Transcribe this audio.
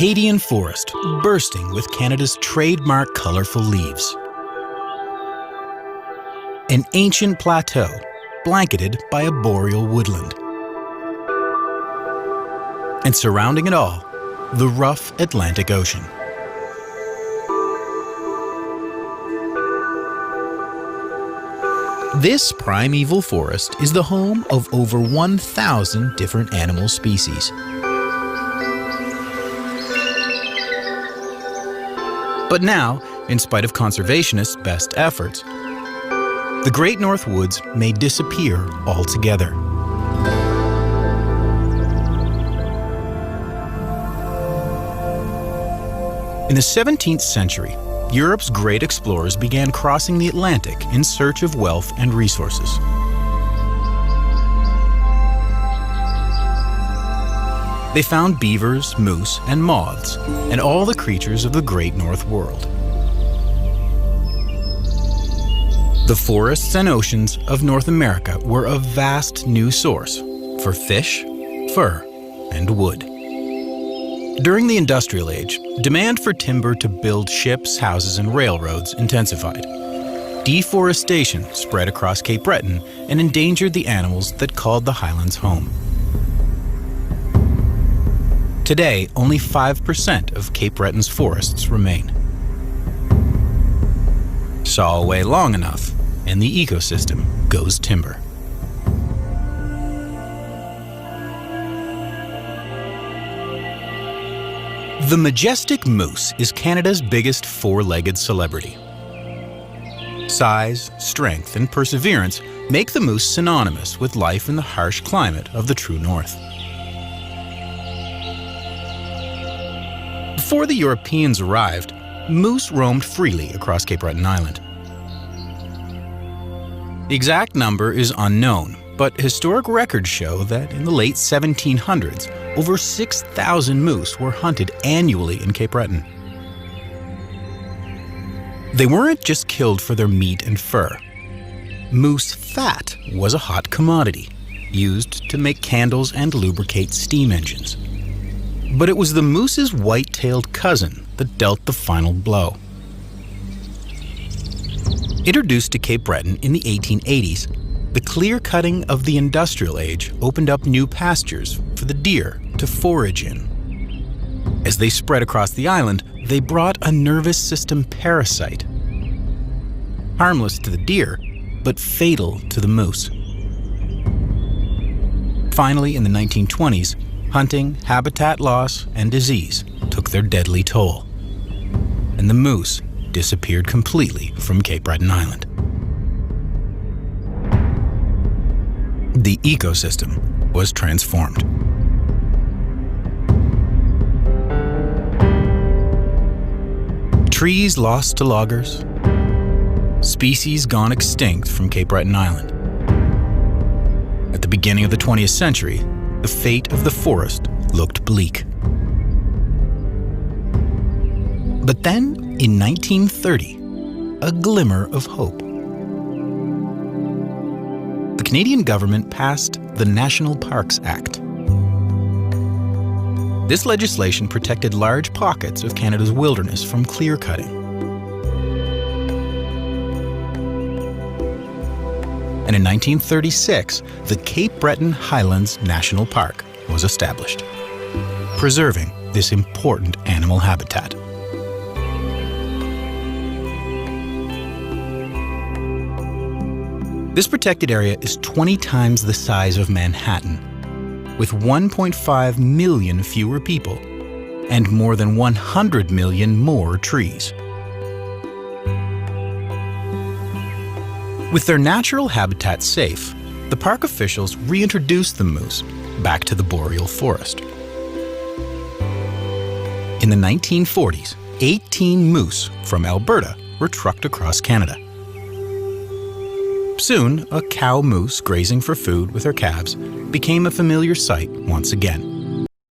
Canadian forest bursting with Canada's trademark colorful leaves. An ancient plateau blanketed by a boreal woodland. And surrounding it all, the rough Atlantic Ocean. This primeval forest is the home of over 1,000 different animal species. But now, in spite of conservationists' best efforts, the Great North Woods may disappear altogether. In the 17th century, Europe's great explorers began crossing the Atlantic in search of wealth and resources. They found beavers, moose, and moths, and all the creatures of the Great North World. The forests and oceans of North America were a vast new source for fish, fur, and wood. During the Industrial Age, demand for timber to build ships, houses, and railroads intensified. Deforestation spread across Cape Breton and endangered the animals that called the highlands home. Today, only 5% of Cape Breton's forests remain. Saw away long enough, and the ecosystem goes timber. The majestic moose is Canada's biggest four-legged celebrity. Size, strength, and perseverance make the moose synonymous with life in the harsh climate of the true north. Before the Europeans arrived, moose roamed freely across Cape Breton Island. The exact number is unknown, but historic records show that in the late 1700s, over 6,000 moose were hunted annually in Cape Breton. They weren't just killed for their meat and fur. Moose fat was a hot commodity, used to make candles and lubricate steam engines. But it was the moose's white-tailed cousin that dealt the final blow. Introduced to Cape Breton in the 1880s, the clear-cutting of the Industrial Age opened up new pastures for the deer to forage in. As they spread across the island, they brought a nervous system parasite. Harmless to the deer, but fatal to the moose. Finally, in the 1920s, hunting, habitat loss, and disease took their deadly toll. And the moose disappeared completely from Cape Breton Island. The ecosystem was transformed. Trees lost to loggers, species gone extinct from Cape Breton Island. At the beginning of the 20th century, the fate of the forest looked bleak. But then, in 1930, a glimmer of hope. The Canadian government passed the National Parks Act. This legislation protected large pockets of Canada's wilderness from clear-cutting. And in 1936, the Cape Breton Highlands National Park was established, preserving this important animal habitat. This protected area is 20 times the size of Manhattan, with 1.5 million fewer people and more than 100 million more trees. With their natural habitat safe, the park officials reintroduced the moose back to the boreal forest. In the 1940s, 18 moose from Alberta were trucked across Canada. Soon, a cow moose grazing for food with her calves became a familiar sight once again.